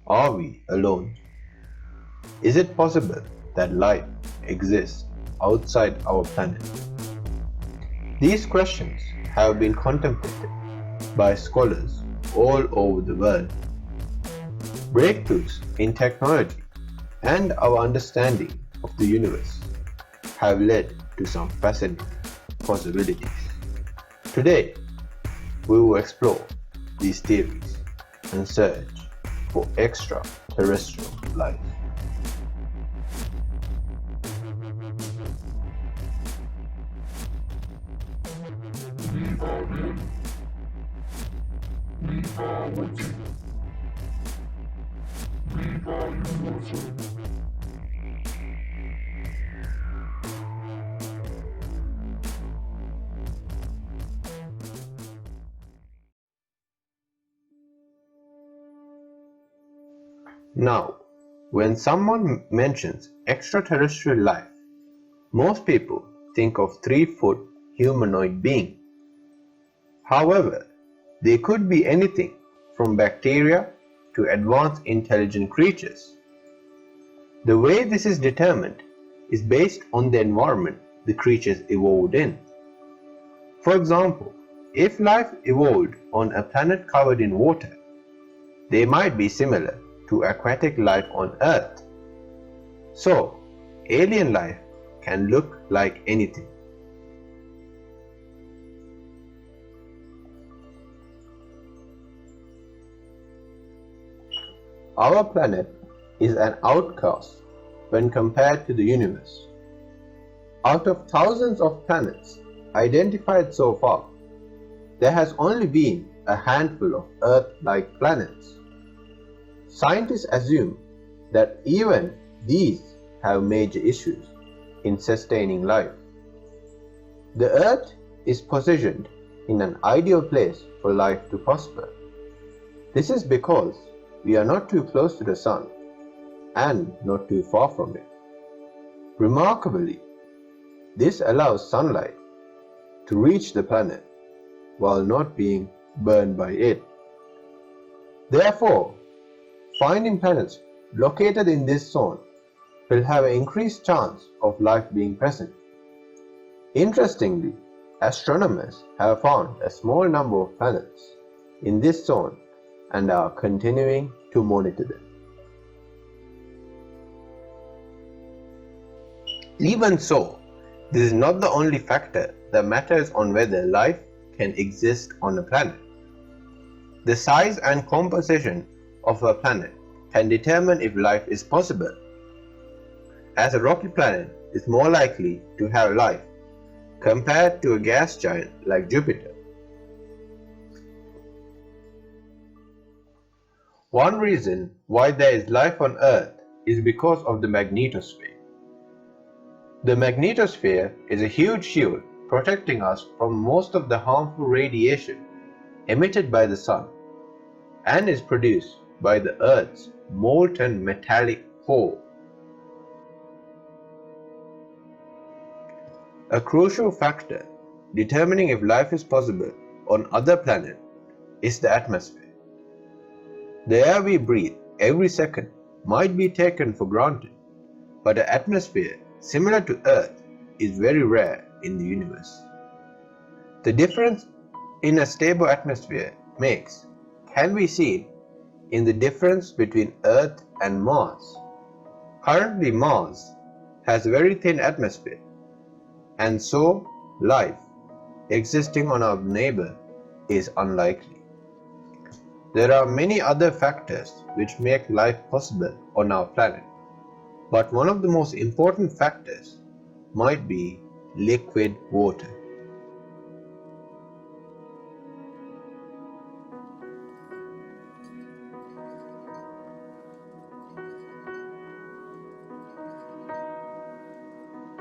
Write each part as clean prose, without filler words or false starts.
Are we alone? Is it possible that life exists outside our planet? These questions have been contemplated by scholars all over the world. Breakthroughs in technology and our understanding of the universe have led to some fascinating possibilities. Today, we will explore these theories and search for extraterrestrial life. We are real. We are working. We are universal. Now, when someone mentions extraterrestrial life, most people think of 3-foot humanoid being. However, they could be anything from bacteria to advanced intelligent creatures. The way this is determined is based on the environment the creatures evolved in. For example, if life evolved on a planet covered in water, they might be similar to aquatic life on Earth. So, alien life can look like anything. Our planet is an outcast when compared to the universe. Out of thousands of planets identified so far, there has only been a handful of Earth-like planets. Scientists assume that even these have major issues in sustaining life. The Earth is positioned in an ideal place for life to prosper. This is because we are not too close to the Sun and not too far from it. Remarkably, this allows sunlight to reach the planet while not being burned by it. Therefore, finding planets located in this zone will have an increased chance of life being present. Interestingly, astronomers have found a small number of planets in this zone and are continuing to monitor them. Even so, this is not the only factor that matters on whether life can exist on a planet. The size and composition of a planet can determine if life is possible. As a rocky planet is more likely to have life compared to a gas giant like Jupiter. One reason why there is life on Earth is because of the magnetosphere. The magnetosphere is a huge shield protecting us from most of the harmful radiation emitted by the Sun and is produced by the Earth's molten metallic core. A crucial factor determining if life is possible on other planets is the atmosphere. The air we breathe every second might be taken for granted, but an atmosphere similar to Earth is very rare in the universe. The difference in a stable atmosphere makes can be seen in the difference between Earth and Mars. Currently, Mars has a very thin atmosphere, and so life existing on our neighbor is unlikely. There are many other factors which make life possible on our planet, but one of the most important factors might be liquid water.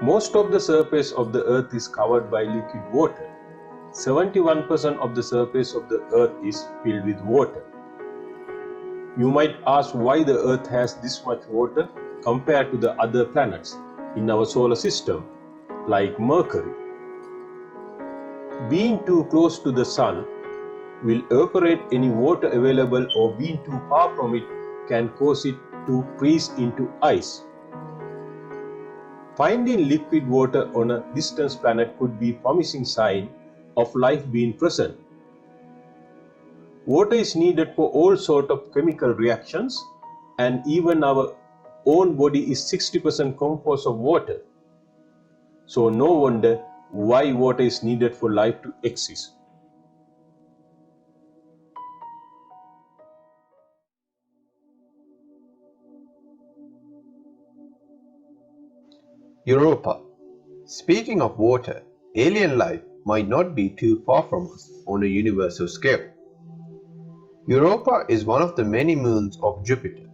Most of the surface of the Earth is covered by liquid water. 71% of the surface of the Earth is filled with water. You might ask why the Earth has this much water compared to the other planets in our solar system, like Mercury. Being too close to the Sun will evaporate any water available, or being too far from it can cause it to freeze into ice. Finding liquid water on a distant planet could be a promising sign of life being present. Water is needed for all sorts of chemical reactions, and even our own body is 60% composed of water. So no wonder why water is needed for life to exist. Europa. Speaking of water, alien life might not be too far from us on a universal scale. Europa is one of the many moons of Jupiter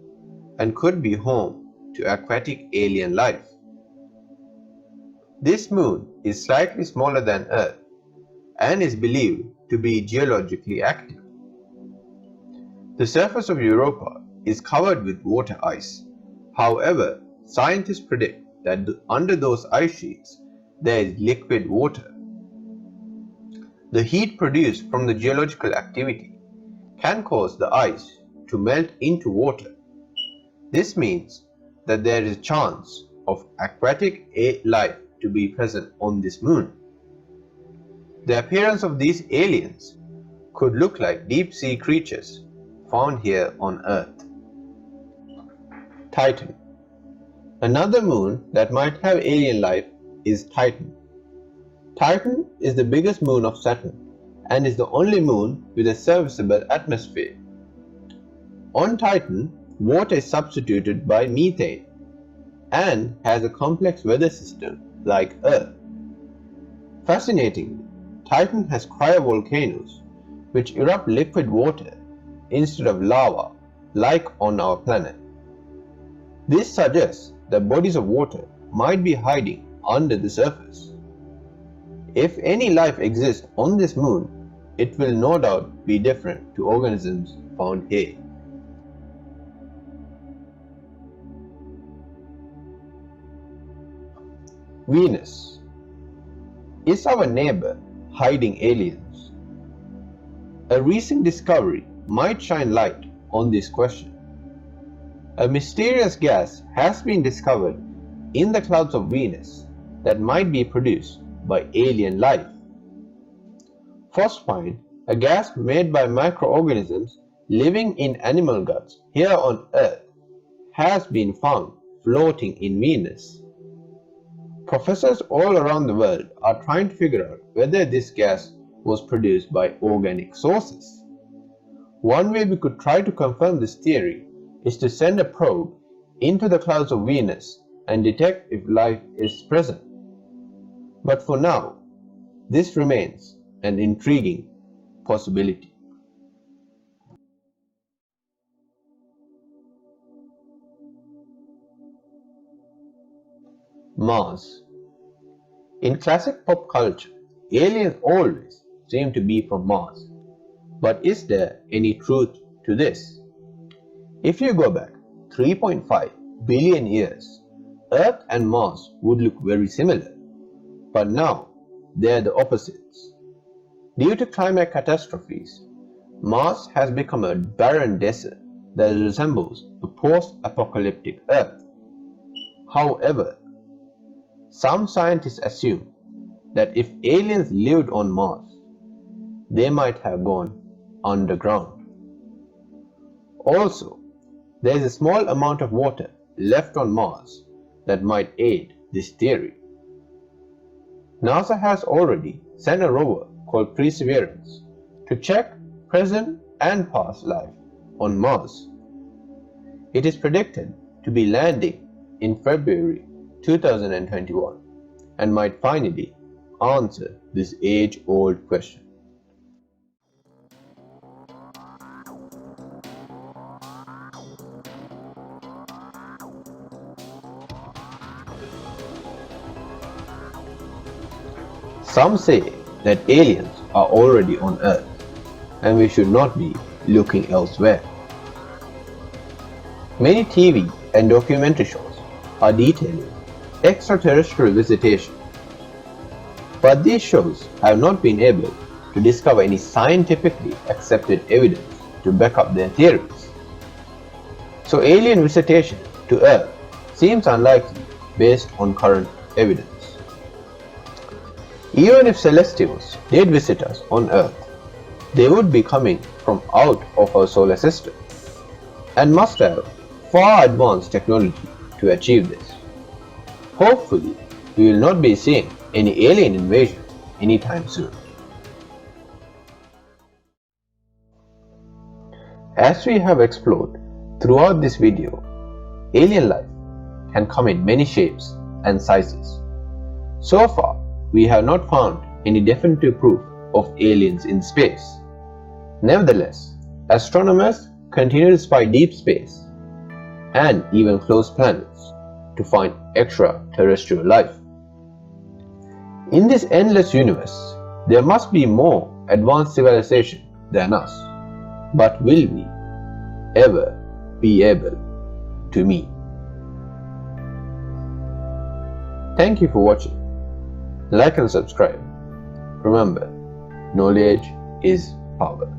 and could be home to aquatic alien life. This moon is slightly smaller than Earth and is believed to be geologically active. The surface of Europa is covered with water ice. However, scientists predict that under those ice sheets there is liquid water. The heat produced from the geological activity can cause the ice to melt into water. This means that there is a chance of aquatic life to be present on this moon. The appearance of these aliens could look like deep sea creatures found here on Earth. Titan. Another moon that might have alien life is Titan. Titan is the biggest moon of Saturn and is the only moon with a serviceable atmosphere. On Titan, water is substituted by methane and has a complex weather system like Earth. Fascinatingly, Titan has cryovolcanoes which erupt liquid water instead of lava like on our planet. This suggests that bodies of water might be hiding under the surface. If any life exists on this moon, it will no doubt be different to organisms found here. Venus. Is our neighbor hiding aliens? A recent discovery might shine light on this question. A mysterious gas has been discovered in the clouds of Venus that might be produced by alien life. Phosphine, a gas made by microorganisms living in animal guts here on Earth, has been found floating in Venus. Professors all around the world are trying to figure out whether this gas was produced by organic sources. One way we could try to confirm this theory is to send a probe into the clouds of Venus and detect if life is present. But for now, this remains an intriguing possibility. Mars. In classic pop culture, aliens always seem to be from Mars. But is there any truth to this? If you go back 3.5 billion years, Earth and Mars would look very similar. But now, they are the opposites. Due to climate catastrophes, Mars has become a barren desert that resembles a post-apocalyptic Earth. However, some scientists assume that if aliens lived on Mars, they might have gone underground. Also, there is a small amount of water left on Mars that might aid this theory. NASA has already sent a rover called Perseverance to check present and past life on Mars. It is predicted to be landing in February 2021 and might finally answer this age-old question. Some say that aliens are already on Earth and we should not be looking elsewhere. Many TV and documentary shows are detailing extraterrestrial visitation, but these shows have not been able to discover any scientifically accepted evidence to back up their theories. So alien visitation to Earth seems unlikely based on current evidence. Even if Celestials did visit us on Earth, they would be coming from out of our solar system and must have far advanced technology to achieve this. Hopefully, we will not be seeing any alien invasion anytime soon. As we have explored throughout this video, alien life can come in many shapes and sizes. So far, we have not found any definitive proof of aliens in space. Nevertheless, astronomers continue to spy deep space and even close planets to find extra-terrestrial life. In this endless universe, there must be more advanced civilization than us. But will we ever be able to meet? Thank you for watching. Like and subscribe. Remember, knowledge is power.